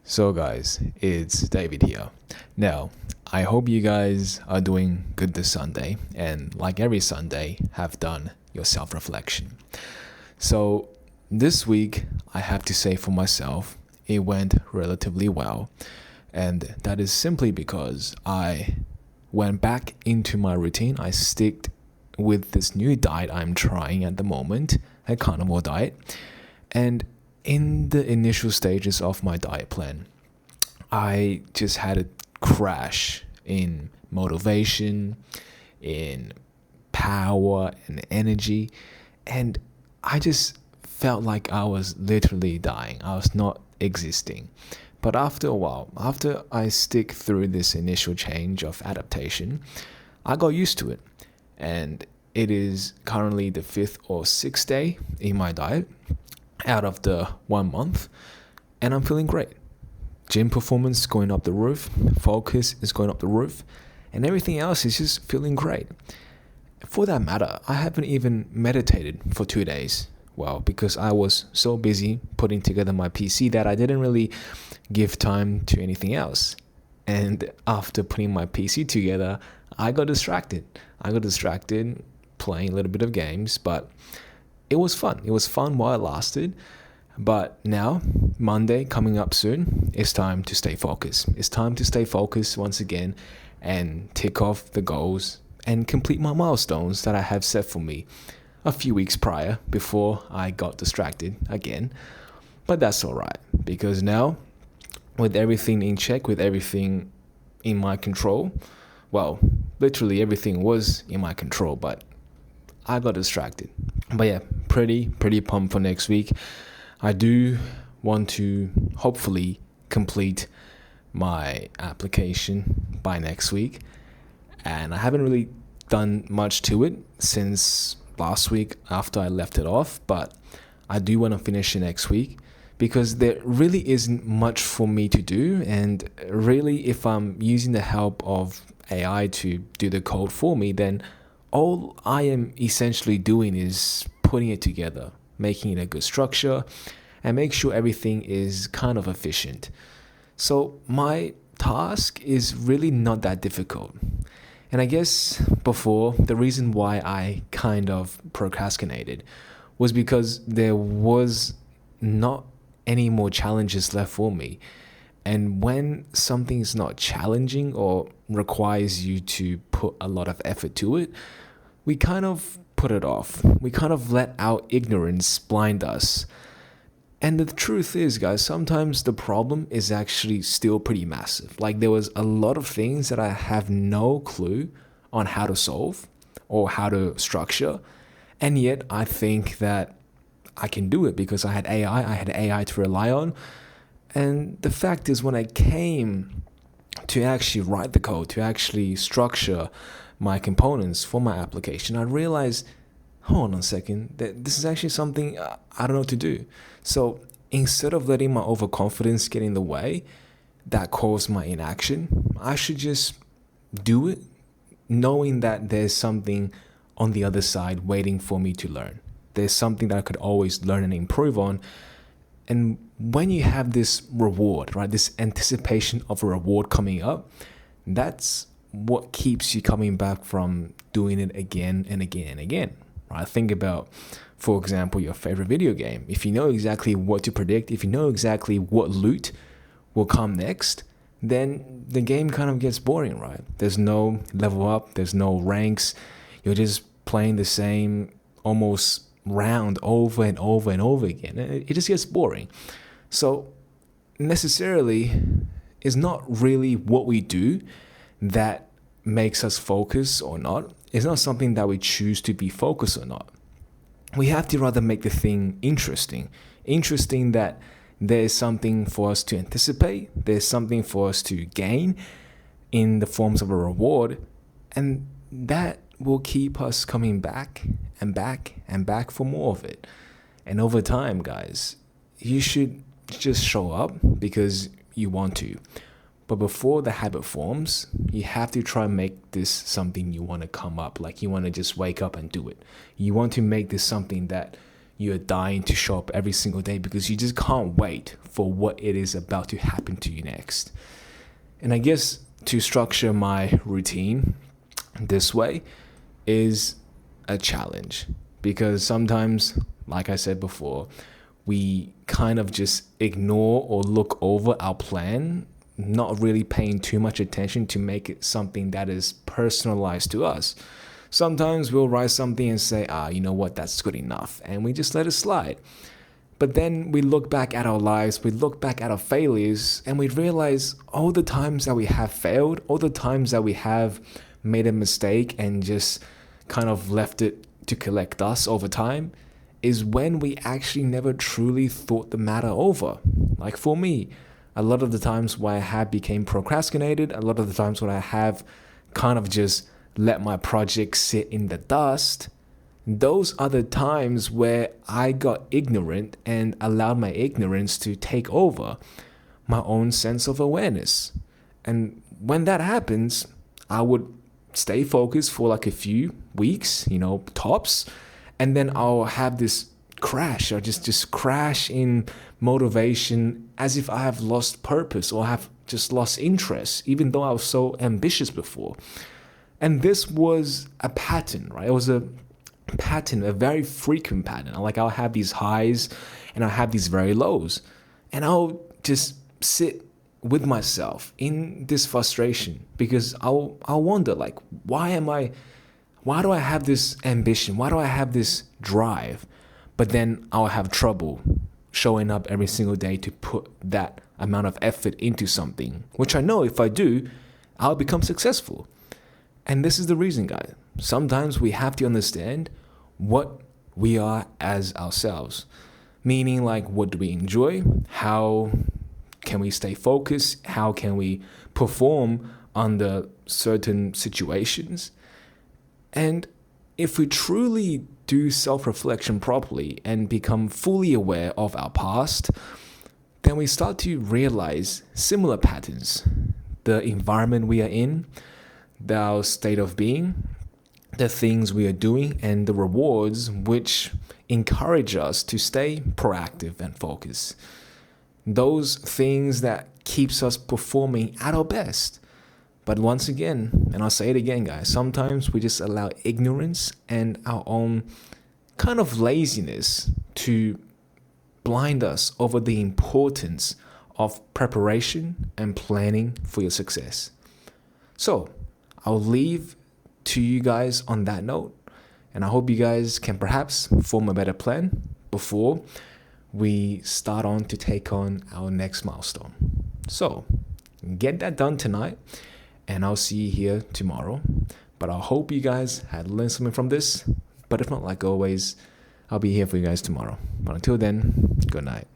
So, guys, it's David here. Now, I hope you guys are doing good this Sunday, and like every Sunday, have done your self reflection. So, this week, I have to say for myself, it went relatively well, and that is simply because I went back into my routine. I sticked with this new diet I'm trying at the moment, a carnivore diet, and in the initial stages of my diet plan, I just had a crash in motivation, in power and energy, and I just felt like I was literally dying. I was not existing. But after a while, after I stick through this initial change of adaptation, I got used to it. And it is currently the fifth or sixth day in my diet out of the 1 month, and I'm feeling great. Gym performance is going up the roof, focus is going up the roof, and everything else is just feeling great. For that matter, I haven't even meditated for 2 days. Well, because I was so busy putting together my PC that I didn't really give time to anything else. And after putting my PC together, I got distracted. I got distracted playing a little bit of games, but it was fun. It was fun while it lasted. But now, Monday coming up soon, it's time to stay focused. It's time to stay focused once again and tick off the goals and complete my milestones that I have set for me a few weeks prior before I got distracted again. But that's alright, because now, with everything in check, with everything in my control, well, literally everything was in my control, but I got distracted. But yeah, pretty pumped for next week. I do want to hopefully complete my application by next week, and I haven't really done much to it since last week after I left it off, but I do want to finish it next week because there really isn't much for me to do, and really if I'm using the help of AI to do the code for me, then all I am essentially doing is putting it together, making it a good structure, and make sure everything is kind of efficient. So my task is really not that difficult. And I guess before, the reason why I kind of procrastinated was because there was not any more challenges left for me. And when something is not challenging or requires you to put a lot of effort to it, we kind of put it off. We kind of let our ignorance blind us. And the truth is, guys, sometimes the problem is actually still pretty massive. Like, there was a lot of things that I have no clue on how to solve or how to structure. And yet I think that I can do it because I had AI. I had AI to rely on. And the fact is, when I came to actually write the code, to actually structure my components for my application, I realized, hold on a second, that this is actually something I don't know what to do. So instead of letting my overconfidence get in the way that caused my inaction, I should just do it, knowing that there's something on the other side waiting for me to learn. There's something that I could always learn and improve on. And when you have this reward, right, this anticipation of a reward coming up, that's what keeps you coming back from doing it again and again and again, right? Think about, for example, your favorite video game. If you know exactly what to predict, if you know exactly what loot will come next, then the game kind of gets boring, right? There's no level up, there's no ranks. You're just playing the same almost round over and over and over again. It just gets boring. So necessarily, it's not really what we do that makes us focus or not. It's not something that we choose to be focused or not. We have to rather make the thing interesting. Interesting that there's something for us to anticipate, there's something for us to gain in the forms of a reward, and that will keep us coming back and back and back for more of it. And over time, guys, you should just show up because you want to. But before the habit forms, you have to try and make this something you want to come up. Like, you want to just wake up and do it. You want to make this something that you're dying to show up every single day because you just can't wait for what it is about to happen to you next. And I guess to structure my routine this way is a challenge, because sometimes, like I said before, we kind of just ignore or look over our plan, not really paying too much attention to make it something that is personalized to us. Sometimes we'll write something and say, you know what, that's good enough, and we just let it slide. But then we look back at our lives, we look back at our failures, and we realize all the times that we have failed, all the times that we have made a mistake and just kind of left it to collect us over time, is when we actually never truly thought the matter over. Like for me, a lot of the times where I have became procrastinated, a lot of the times when I have kind of just let my project sit in the dust, those are the times where I got ignorant and allowed my ignorance to take over my own sense of awareness. And when that happens, I would stay focused for like a few weeks, tops, and then I'll have this crash or just crash in motivation, as if I have lost purpose or have just lost interest, even though I was so ambitious before. And this was a pattern, right? It was a pattern, a very frequent pattern. Like I'll have these highs and I'll have these very lows, and I'll just sit with myself in this frustration, because I'll wonder, like, why do I have this ambition? Why do I have this drive? But then I'll have trouble showing up every single day to put that amount of effort into something, which I know if I do, I'll become successful. And this is the reason, guys. Sometimes we have to understand what we are as ourselves. Meaning, like, what do we enjoy? How can we stay focused? How can we perform under certain situations? And if we truly do self-reflection properly and become fully aware of our past, then we start to realize similar patterns. The environment we are in, our state of being, the things we are doing, and the rewards which encourage us to stay proactive and focused. Those things that keeps us performing at our best. But once again, and I'll say it again, guys, sometimes we just allow ignorance and our own kind of laziness to blind us over the importance of preparation and planning for your success. So I'll leave to you guys on that note, and I hope you guys can perhaps form a better plan before we start on to take on our next milestone. So get that done tonight, and I'll see you here tomorrow. But I hope you guys had learned something from this. But if not, like always, I'll be here for you guys tomorrow. But until then, good night.